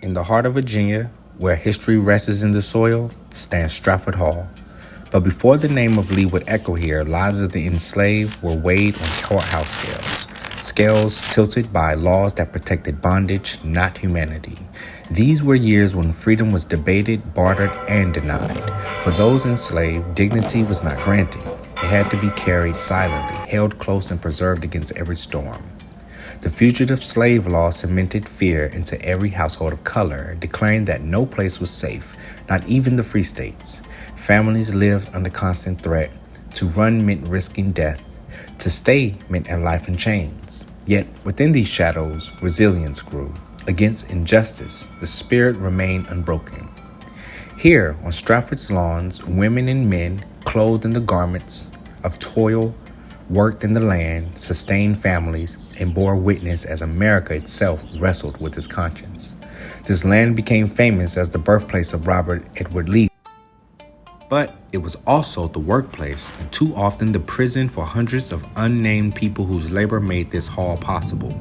In the heart of Virginia, where history rests in the soil, stands Stratford Hall. But before the name of Lee would echo here, lives of the enslaved were weighed on courthouse scales. Scales tilted by laws that protected bondage, not humanity. These were years when freedom was debated, bartered, and denied. For those enslaved, dignity was not granted. It had to be carried silently, held close, and preserved against every storm. The fugitive slave law cemented fear into every household of color, declaring that no place was safe, not even the free states. Families lived under constant threat. To run meant risking death. To stay meant a life in chains. Yet, within these shadows, resilience grew. Against injustice, the spirit remained unbroken. Here, on Stratford's lawns, women and men, clothed in the garments of toil, worked in the land, sustained families, and bore witness as America itself wrestled with its conscience. This land became famous as the birthplace of Robert Edward Lee. But it was also the workplace, and too often the prison for hundreds of unnamed people whose labor made this hall possible.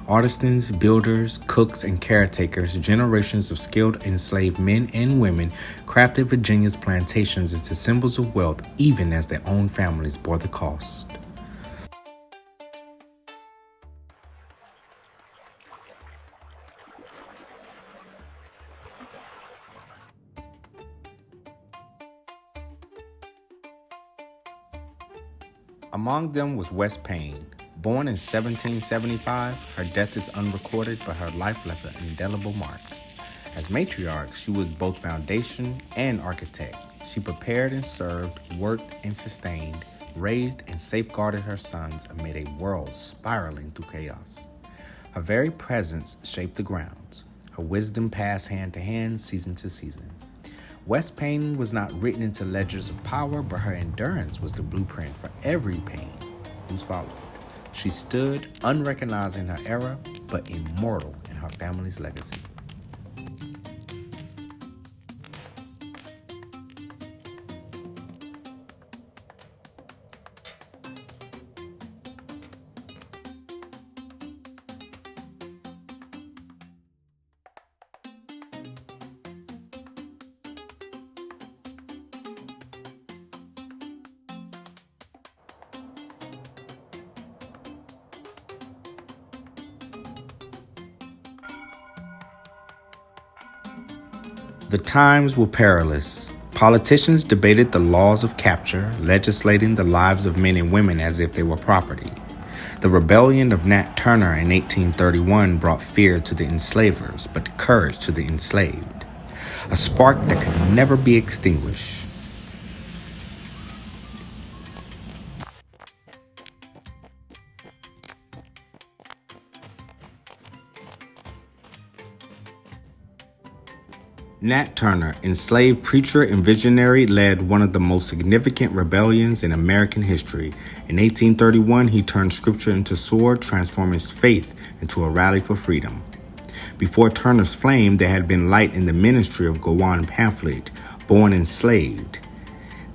Artisans, builders, cooks, and caretakers, generations of skilled enslaved men and women crafted Virginia's plantations into symbols of wealth, even as their own families bore the cost. Among them was West Payne. Born in 1775, her death is unrecorded, but her life left an indelible mark. As matriarch, she was both foundation and architect. She prepared and served, worked and sustained, raised and safeguarded her sons amid a world spiraling through chaos. Her very presence shaped the grounds. Her wisdom passed hand to hand, season to season. West Payne was not written into ledgers of power, but her endurance was the blueprint for every Payne who's followed. She stood unrecognized in her era, but immortal in her family's legacy. The times were perilous. Politicians debated the laws of capture, legislating the lives of men and women as if they were property. The rebellion of Nat Turner in 1831 brought fear to the enslavers, but courage to the enslaved. A spark that could never be extinguished. Nat Turner, enslaved preacher and visionary, led one of the most significant rebellions in American history. In 1831, he turned scripture into sword, transforming his faith into a rally for freedom. Before Turner's flame, there had been light in the ministry of Gowan Pamphlet, born enslaved.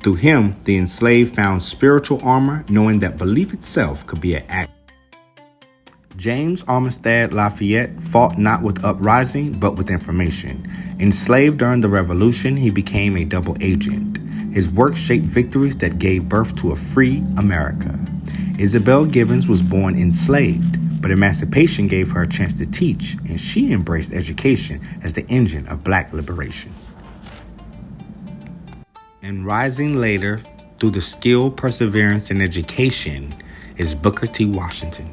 Through him, the enslaved found spiritual armor, knowing that belief itself could be an act. James Armistead Lafayette fought not with uprising, but with information. Enslaved during the Revolution, he became a double agent. His work shaped victories that gave birth to a free America. Isabel Gibbons was born enslaved, but emancipation gave her a chance to teach, and she embraced education as the engine of Black liberation. And rising later, through the skill, perseverance, and education, is Booker T. Washington.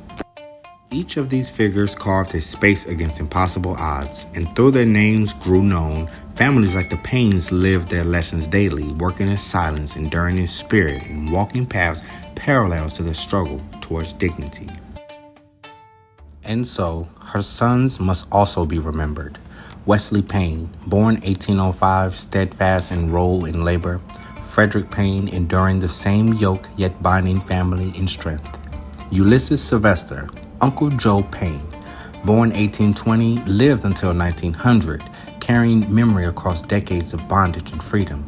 Each of these figures carved a space against impossible odds, and though their names grew known, families like the Paynes lived their lessons daily, working in silence, enduring in spirit, and walking paths parallel to the struggle towards dignity. And so, her sons must also be remembered. Wesley Payne, born 1805, steadfast enrolled in labor. Frederick Payne, enduring the same yoke, yet binding family in strength. Ulysses Sylvester, Uncle Joe Payne, born 1820, lived until 1900, carrying memory across decades of bondage and freedom.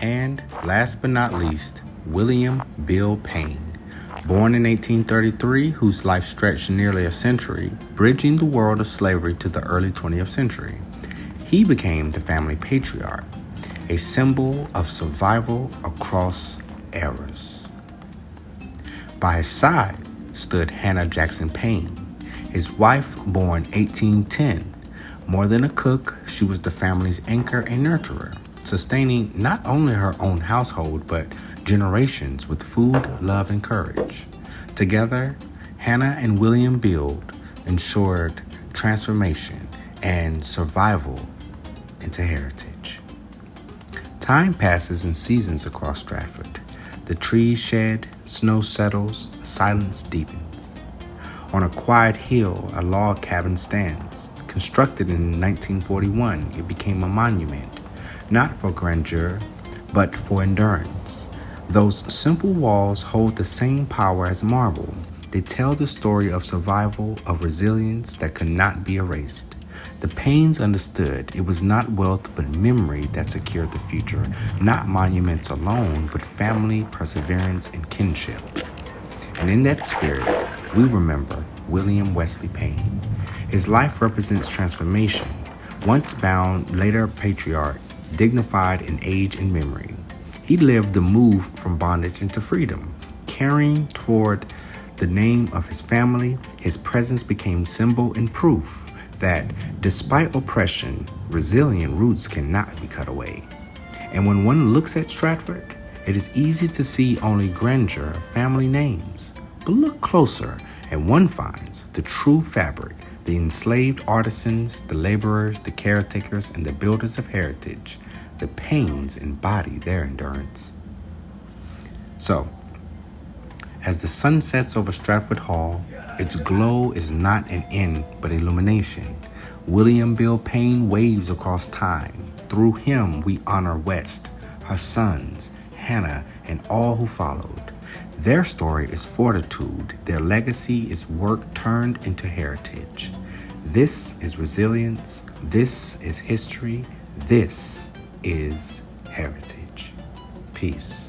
And last but not least, William Bill Payne, born in 1833, whose life stretched nearly a century, bridging the world of slavery to the early 20th century. He became the family patriarch, a symbol of survival across eras. By his side stood Hannah Jackson Payne, his wife, born 1810. More than a cook, she was the family's anchor and nurturer, sustaining not only her own household, but generations with food, love, and courage. Together, Hannah and William Bill ensured transformation and survival into heritage. Time passes in seasons across Stratford. The trees shed, snow settles, silence deepens. On a quiet hill, a log cabin stands. Constructed in 1941, it became a monument, not for grandeur, but for endurance. Those simple walls hold the same power as marble. They tell the story of survival, of resilience that could not be erased. The Paynes understood it was not wealth but memory that secured the future, not monuments alone, but family, perseverance, and kinship. And in that spirit, we remember William Wesley Payne. His life represents transformation, once bound, later patriarch, dignified in age and memory. He lived the move from bondage into freedom, carrying toward the name of his family. His presence became symbol and proof that despite oppression, resilient roots cannot be cut away. And when one looks at Stratford, it is easy to see only grandeur of family names. But look closer, and one finds the true fabric, the enslaved artisans, the laborers, the caretakers, and the builders of heritage. The Paynes embody their endurance. So, as the sun sets over Stratford Hall, its glow is not an end but illumination. William Bill Payne waves across time. Through him we honor West, her sons, Hannah, and all who followed. Their story is fortitude. Their legacy is work turned into heritage. This is resilience. This is history. This is heritage. Peace.